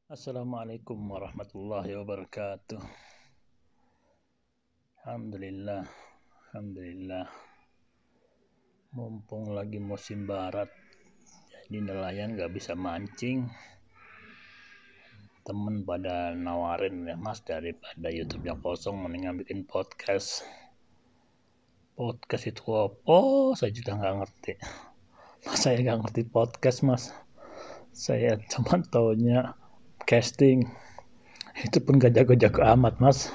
Assalamualaikum warahmatullahi wabarakatuh. Alhamdulillah. Mumpung lagi musim barat, jadi nelayan gak bisa mancing. Temen pada nawarin ya, Mas, daripada YouTube-nya kosong mendingan bikin podcast. Podcast itu apa? Saya juga gak ngerti. Saya gak ngerti podcast, Mas. Saya cuma taunya casting. Itu pun gak jago-jago amat, Mas.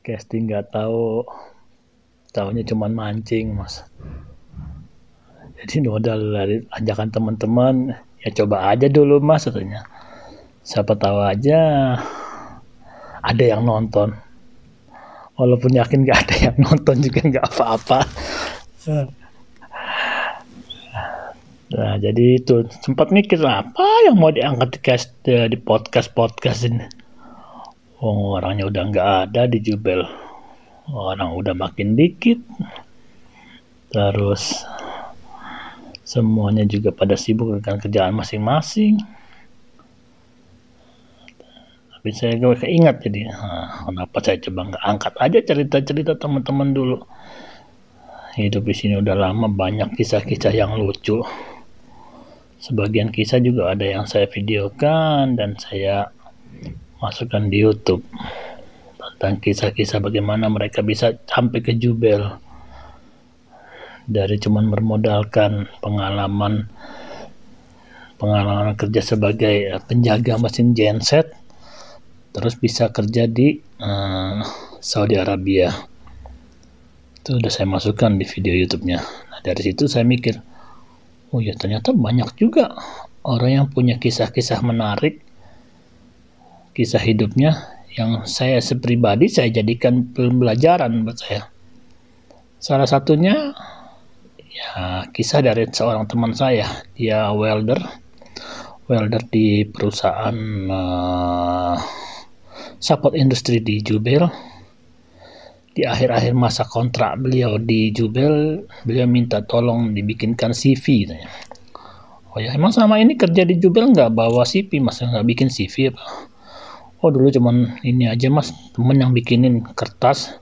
Casting gak taunya cuman mancing, Mas. Jadi modal dari ajakan teman-teman, ya coba aja dulu, Mas, katanya. Siapa tahu aja ada yang nonton. Walaupun yakin gak ada yang nonton juga gak apa-apa. Nah, jadi itu sempat mikir apa yang mau diangkat di podcast ini. Orangnya udah nggak ada di Jubel. Orang udah makin dikit. Terus semuanya juga pada sibuk dengan kerjaan masing-masing. Tapi saya keingat jadi, kenapa saya coba nggak angkat aja cerita-cerita teman-teman dulu. Hidup di sini udah lama, banyak kisah-kisah yang lucu. Sebagian kisah juga ada yang saya videokan dan saya masukkan di YouTube tentang kisah-kisah bagaimana mereka bisa sampai ke Jubel dari cuman bermodalkan pengalaman kerja sebagai penjaga mesin genset, terus bisa kerja di Saudi Arabia. Itu udah saya masukkan di video YouTube-nya. Nah, dari situ saya mikir, oh ya ternyata banyak juga orang yang punya kisah-kisah menarik, kisah hidupnya yang saya sepribadi saya jadikan pembelajaran buat saya. Salah satunya ya kisah dari seorang teman saya, dia welder di perusahaan support industri di Jubel. Di akhir-akhir masa kontrak beliau di Jubel, beliau minta tolong dibikinkan CV. Oh ya, emang selama ini kerja di Jubel nggak bawa CV, Mas? Nggak bikin CV apa? Oh dulu cuman ini aja, Mas, temen yang bikinin kertas,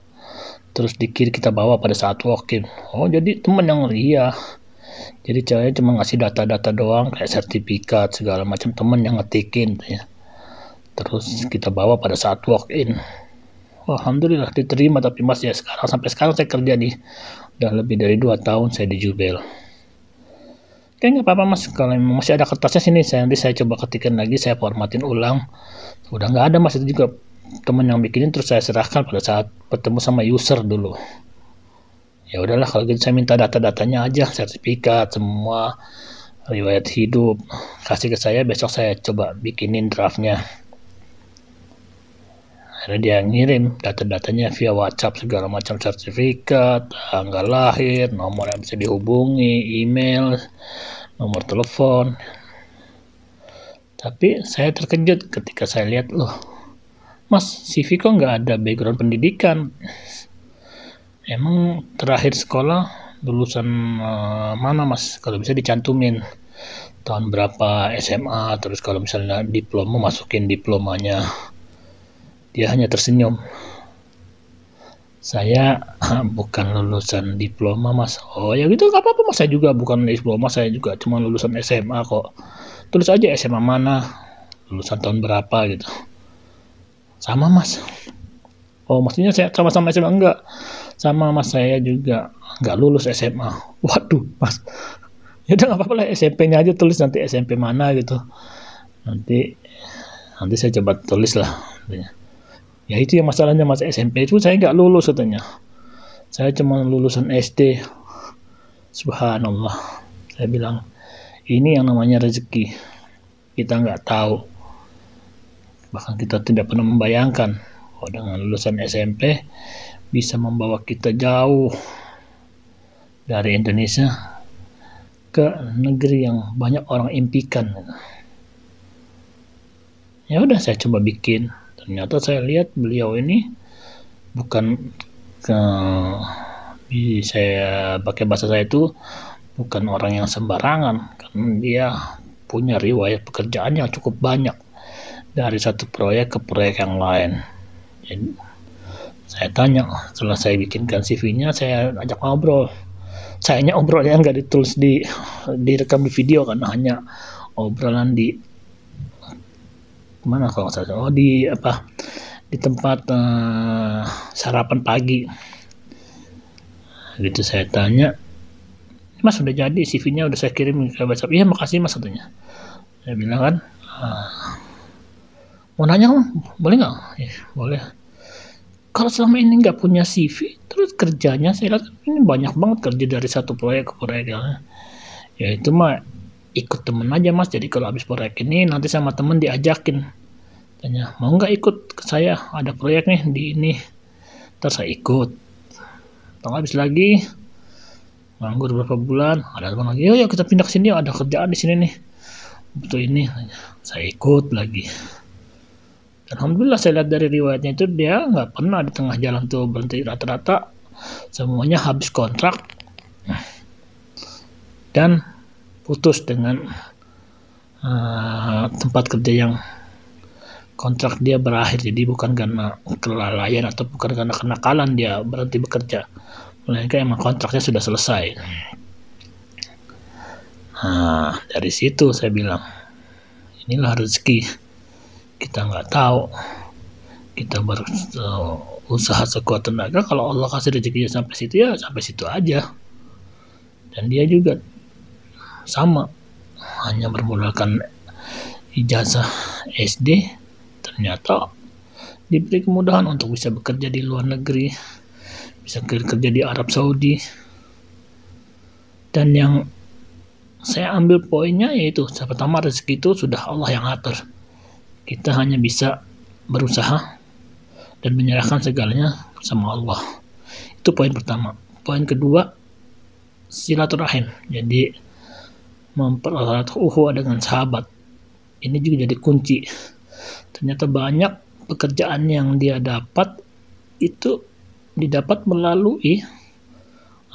terus dikirim kita bawa pada saat walk-in. Oh jadi temen yang iya. Jadi saya cuma ngasih data-data doang, kayak sertifikat segala macam, temen yang ngetikin ya. Terus kita bawa pada saat walk-in. Oh, alhamdulillah diterima, tapi Mas ya sampai sekarang saya kerja udah lebih dari 2 tahun saya di Jubel. Oke, nggak apa-apa, Mas, kalau masih ada kertasnya sini, nanti saya coba ketikkan lagi, saya formatin ulang. Udah nggak ada, Mas, itu juga teman yang bikinin, terus saya serahkan pada saat bertemu sama user dulu. Ya udahlah kalau gitu, saya minta data-datanya aja, sertifikat semua, riwayat hidup, kasih ke saya, besok saya coba bikinin draftnya. Akhirnya dia ngirim data-datanya via WhatsApp, segala macam sertifikat, tanggal lahir, nomor yang bisa dihubungi, email, nomor telepon. Tapi saya terkejut ketika saya lihat, loh, Mas, CV kok nggak ada background pendidikan? Emang terakhir sekolah lulusan mana, Mas? Kalau bisa dicantumin tahun berapa SMA, terus kalau misalnya diploma masukin diplomanya. Dia hanya tersenyum. Saya bukan lulusan diploma, Mas. Oh ya gitu, nggak apa-apa, Mas. Saya juga bukan diploma, saya juga cuma lulusan SMA kok. Tulis aja SMA mana, lulusan tahun berapa gitu. Sama, Mas. Oh maksudnya saya sama-sama SMA? Enggak. Sama, Mas, saya juga nggak lulus SMA. Waduh, Mas. Ya udah nggak apa-apa lah, SMP-nya aja tulis, nanti SMP mana gitu. Nanti saya coba tulis lah. Ya itu yang masalahnya, Mas, SMP itu saya nggak lulus katanya. Saya cuma lulusan SD. Subhanallah. Saya bilang, ini yang namanya rezeki. Kita nggak tahu. Bahkan kita tidak pernah membayangkan dengan lulusan SMP bisa membawa kita jauh dari Indonesia ke negeri yang banyak orang impikan. Ya udah saya coba bikin. Ternyata saya lihat beliau ini bukan saya pakai bahasa saya itu bukan orang yang sembarangan, karena dia punya riwayat pekerjaan yang cukup banyak. dari satu proyek ke proyek yang lain. Jadi, saya tanya, setelah saya bikinkan CV-nya, saya ajak ngobrol. Sayangnya obrolnya nggak ditulis direkam di video, karena hanya obrolan di mana kalau nggak salah, di tempat sarapan pagi. Gitu saya tanya, Mas udah jadi CV-nya, udah saya kirim ke WhatsApp. Iya makasih Mas, katanya. Saya bilang kan, mau nanya boleh nggak? Boleh. Kalau selama ini nggak punya CV, terus kerjanya saya lihat ini banyak banget kerja dari satu proyek ke proyek yang ya itu mah ikut temen aja Mas. Jadi kalau habis proyek ini nanti sama temen diajakin, tanya mau nggak ikut ke saya, ada proyek nih di ini, terus saya ikut. Atau habis lagi nganggur beberapa bulan, ada teman lagi, yuk kita pindah ke sini, ada kerjaan di sini nih, butuh ini, saya ikut lagi. Alhamdulillah saya lihat dari riwayatnya itu dia nggak pernah di tengah jalan tuh berhenti, rata-rata semuanya habis kontrak dan putus dengan tempat kerja yang kontrak dia berakhir. Jadi bukan karena kelalaian atau bukan karena kenakalan dia berhenti bekerja, melainkan emang kontraknya sudah selesai. Nah dari situ saya bilang, inilah rezeki. Kita nggak tahu, kita berusaha sekuat tenaga, kalau Allah kasih rezekinya sampai situ ya sampai situ aja. Dan dia juga sama, hanya bermodalkan ijazah SD, ternyata diberi kemudahan untuk bisa bekerja di luar negeri, bisa kerja di Arab Saudi. Dan yang saya ambil poinnya yaitu, pertama rezeki itu sudah Allah yang atur. Kita hanya bisa berusaha dan menyerahkan segalanya sama Allah. Itu poin pertama. Poin kedua, silaturahim. Jadi mempererat ukhuwah dengan sahabat. Ini juga jadi kunci. Ternyata banyak pekerjaan yang dia dapat itu didapat melalui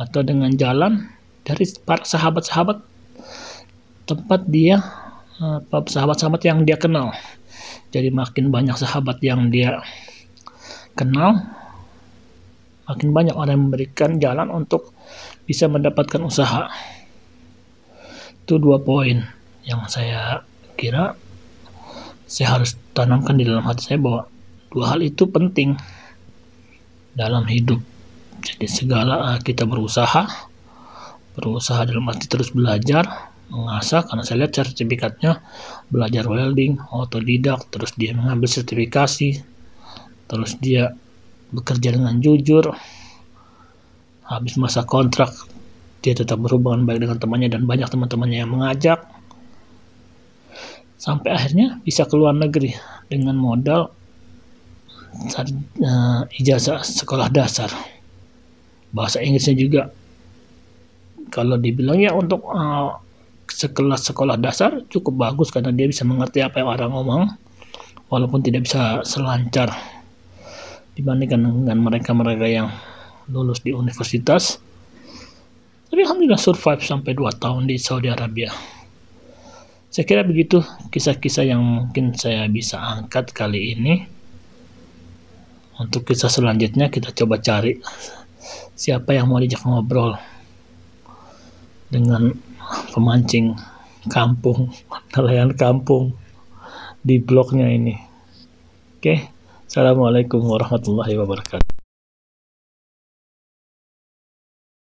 atau dengan jalan dari para sahabat-sahabat tempat dia, sahabat-sahabat yang dia kenal. Jadi makin banyak sahabat yang dia kenal, makin banyak orang yang memberikan jalan untuk bisa mendapatkan usaha. Itu 2 poin yang saya kira saya harus tanamkan di dalam hati saya, bahwa 2 hal itu penting dalam hidup. Jadi segala kita berusaha dalam arti terus belajar, mengasah, karena saya lihat sertifikatnya belajar welding, otodidak, terus dia mengambil sertifikasi, terus dia bekerja dengan jujur, habis masa kontrak dia tetap berhubungan baik dengan temannya dan banyak teman-temannya yang mengajak, sampai akhirnya bisa ke luar negeri dengan modal ijazah sekolah dasar. Bahasa Inggrisnya juga kalau dibilang ya untuk sekelas sekolah dasar cukup bagus, karena dia bisa mengerti apa yang orang ngomong walaupun tidak bisa selancar dibandingkan dengan mereka-mereka yang lulus di universitas. Tapi alhamdulillah survive sampai 2 tahun di Saudi Arabia. Saya kira begitu kisah-kisah yang mungkin saya bisa angkat kali ini. Untuk kisah selanjutnya kita coba cari siapa yang mau diajak ngobrol dengan pemancing kampung, nelayan kampung di blognya ini. Oke, assalamualaikum warahmatullahi wabarakatuh.